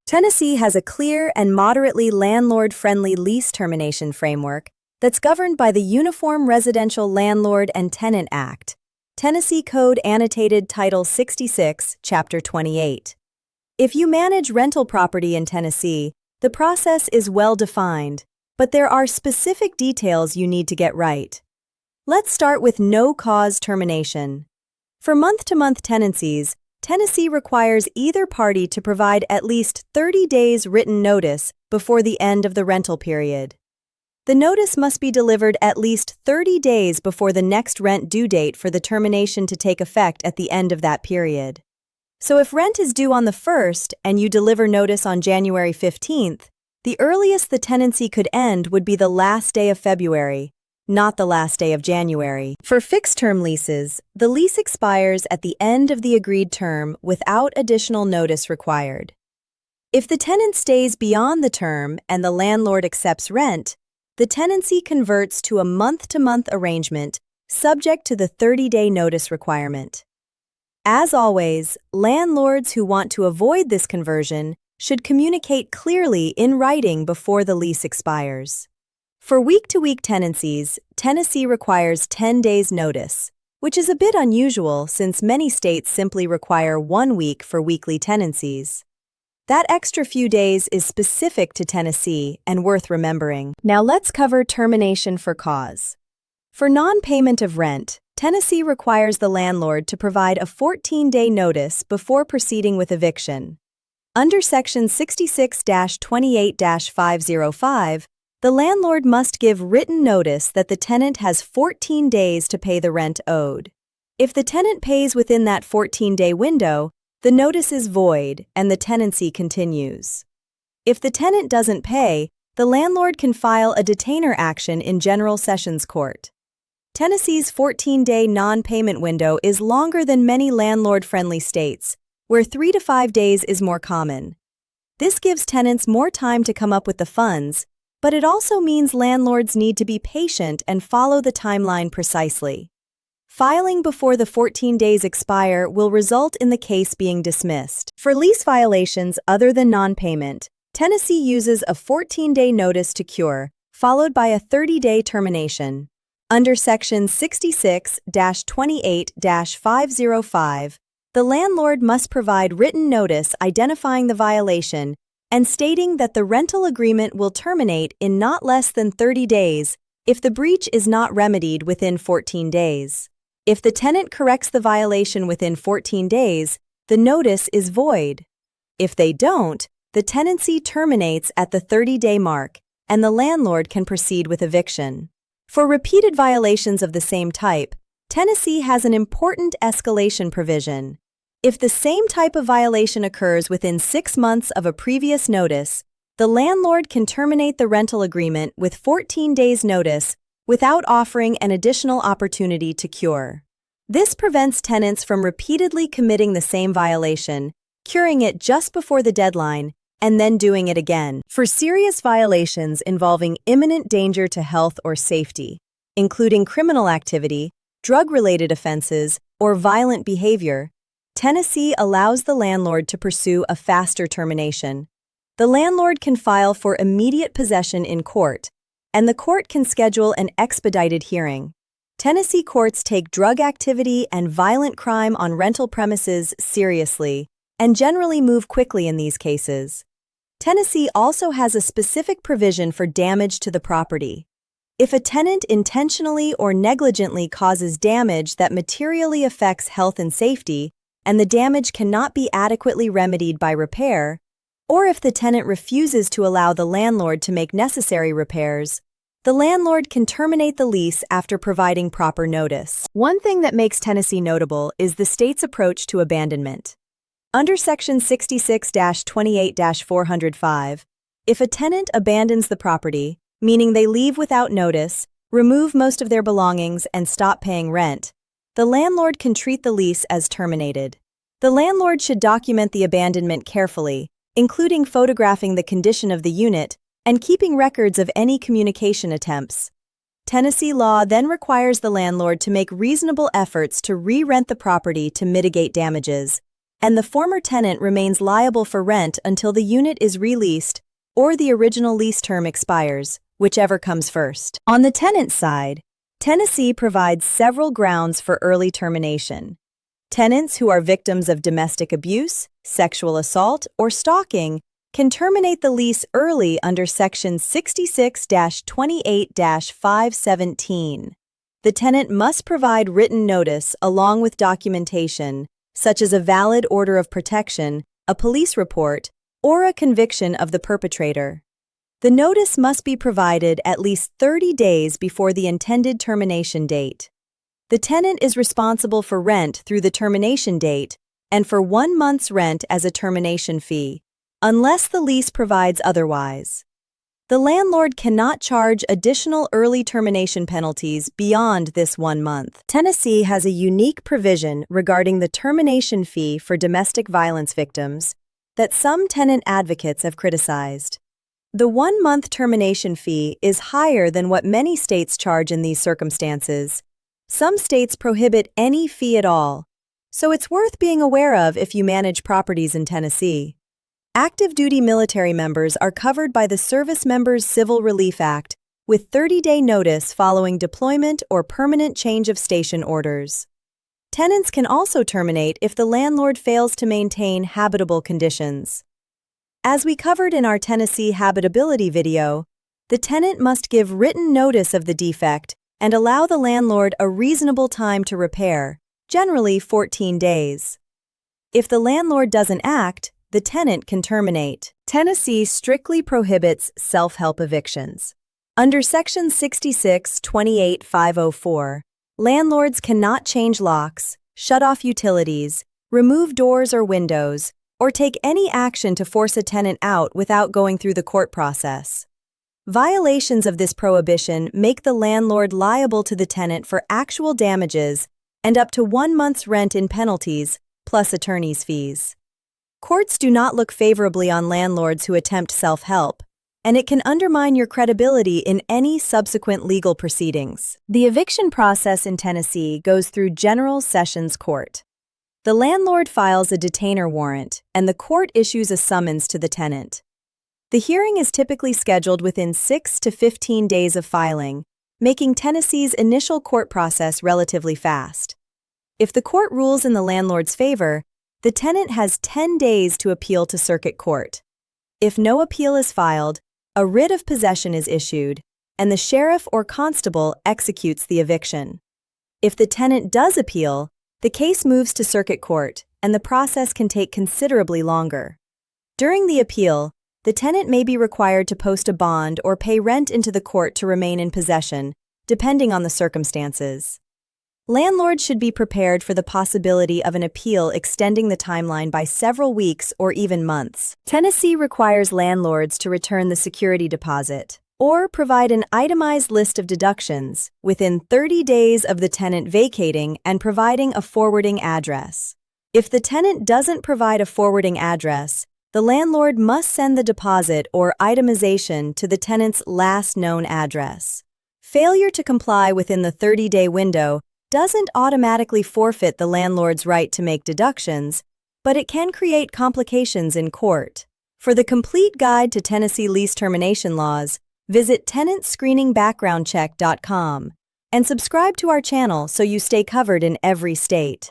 Tennessee has a clear and moderately landlord-friendly lease termination framework that's governed by the Uniform Residential Landlord and Tenant Act, Tennessee Code Annotated Title 66, Chapter 28. If you manage rental property in Tennessee, the process is well defined, but there are specific details you need to get right. Let's start with no-cause termination. For month-to-month tenancies, Tennessee requires either party to provide at least 30 days written notice before the end of the rental period. The notice must be delivered at least 30 days before the next rent due date for the termination to take effect at the end of that period. So if rent is due on the 1st and you deliver notice on January 15th, the earliest the tenancy could end would be the last day of February, not the last day of January. For fixed-term leases, the lease expires at the end of the agreed term without additional notice required. If the tenant stays beyond the term and the landlord accepts rent, the tenancy converts to a month-to-month arrangement subject to the 30-day notice requirement. As always, landlords who want to avoid this conversion should communicate clearly in writing before the lease expires. For week-to-week tenancies, Tennessee requires 10 days notice, which is a bit unusual since many states simply require 1 week for weekly tenancies. That extra few days is specific to Tennessee and worth remembering. Now let's cover termination for cause. For non-payment of rent, Tennessee requires the landlord to provide a 14-day notice before proceeding with eviction. Under Section 66-28-505, the landlord must give written notice that the tenant has 14 days to pay the rent owed. If the tenant pays within that 14-day window, the notice is void and the tenancy continues. If the tenant doesn't pay, the landlord can file a detainer action in General Sessions Court. Tennessee's 14-day non-payment window is longer than many landlord-friendly states, where 3 to 5 days is more common. This gives tenants more time to come up with the funds, but it also means landlords need to be patient and follow the timeline precisely. Filing before the 14 days expire will result in the case being dismissed. For lease violations other than non-payment, Tennessee uses a 14-day notice to cure, followed by a 30-day termination. Under Section 66-28-505, the landlord must provide written notice identifying the violation and stating that the rental agreement will terminate in not less than 30 days if the breach is not remedied within 14 days. If the tenant corrects the violation within 14 days, the notice is void. If they don't, the tenancy terminates at the 30-day mark, and the landlord can proceed with eviction. For repeated violations of the same type, Tennessee has an important escalation provision. If the same type of violation occurs within 6 months of a previous notice, the landlord can terminate the rental agreement with 14 days' notice without offering an additional opportunity to cure. This prevents tenants from repeatedly committing the same violation, curing it just before the deadline, and then doing it again. For serious violations involving imminent danger to health or safety, including criminal activity, drug-related offenses, or violent behavior, Tennessee allows the landlord to pursue a faster termination. The landlord can file for immediate possession in court, and the court can schedule an expedited hearing. Tennessee courts take drug activity and violent crime on rental premises seriously and generally move quickly in these cases. Tennessee also has a specific provision for damage to the property. If a tenant intentionally or negligently causes damage that materially affects health and safety, and the damage cannot be adequately remedied by repair, or if the tenant refuses to allow the landlord to make necessary repairs, the landlord can terminate the lease after providing proper notice. One thing that makes Tennessee notable is the state's approach to abandonment. Under Section 66-28-405, if a tenant abandons the property, meaning they leave without notice, remove most of their belongings, and stop paying rent, the landlord can treat the lease as terminated. The landlord should document the abandonment carefully, including photographing the condition of the unit and keeping records of any communication attempts. Tennessee law then requires the landlord to make reasonable efforts to re-rent the property to mitigate damages, and the former tenant remains liable for rent until the unit is released or the original lease term expires, whichever comes first. On the tenant side, Tennessee provides several grounds for early termination. Tenants who are victims of domestic abuse, sexual assault, or stalking can terminate the lease early under Section 66-28-517. The tenant must provide written notice along with documentation, such as a valid order of protection, a police report, or a conviction of the perpetrator. The notice must be provided at least 30 days before the intended termination date. The tenant is responsible for rent through the termination date and for 1 month's rent as a termination fee, unless the lease provides otherwise. The landlord cannot charge additional early termination penalties beyond this 1 month. Tennessee has a unique provision regarding the termination fee for domestic violence victims that some tenant advocates have criticized. The 1-month termination fee is higher than what many states charge in these circumstances. Some states prohibit any fee at all, so it's worth being aware of if you manage properties in Tennessee. Active duty military members are covered by the Service Members Civil Relief Act with 30-day notice following deployment or permanent change of station orders. Tenants can also terminate if the landlord fails to maintain habitable conditions. As we covered in our Tennessee habitability video, the tenant must give written notice of the defect and allow the landlord a reasonable time to repair, generally 14 days. If the landlord doesn't act, the tenant can terminate. Tennessee strictly prohibits self-help evictions. Under Section 66-28-504, landlords cannot change locks, shut off utilities, remove doors or windows, or take any action to force a tenant out without going through the court process. Violations of this prohibition make the landlord liable to the tenant for actual damages and up to 1 month's rent in penalties, plus attorney's fees. Courts do not look favorably on landlords who attempt self-help, and it can undermine your credibility in any subsequent legal proceedings. The eviction process in Tennessee goes through General Sessions Court. The landlord files a detainer warrant, and the court issues a summons to the tenant. The hearing is typically scheduled within 6 to 15 days of filing, making Tennessee's initial court process relatively fast. If the court rules in the landlord's favor, the tenant has 10 days to appeal to circuit court. If no appeal is filed, a writ of possession is issued, and the sheriff or constable executes the eviction. If the tenant does appeal, the case moves to circuit court, and the process can take considerably longer. During the appeal, the tenant may be required to post a bond or pay rent into the court to remain in possession, depending on the circumstances. Landlords should be prepared for the possibility of an appeal extending the timeline by several weeks or even months. Tennessee requires landlords to return the security deposit or provide an itemized list of deductions within 30 days of the tenant vacating and providing a forwarding address. If the tenant doesn't provide a forwarding address, the landlord must send the deposit or itemization to the tenant's last known address. Failure to comply within the 30-day window doesn't automatically forfeit the landlord's right to make deductions, but it can create complications in court. For the complete guide to Tennessee lease termination laws, visit tenantscreeningbackgroundcheck.com and subscribe to our channel so you stay covered in every state.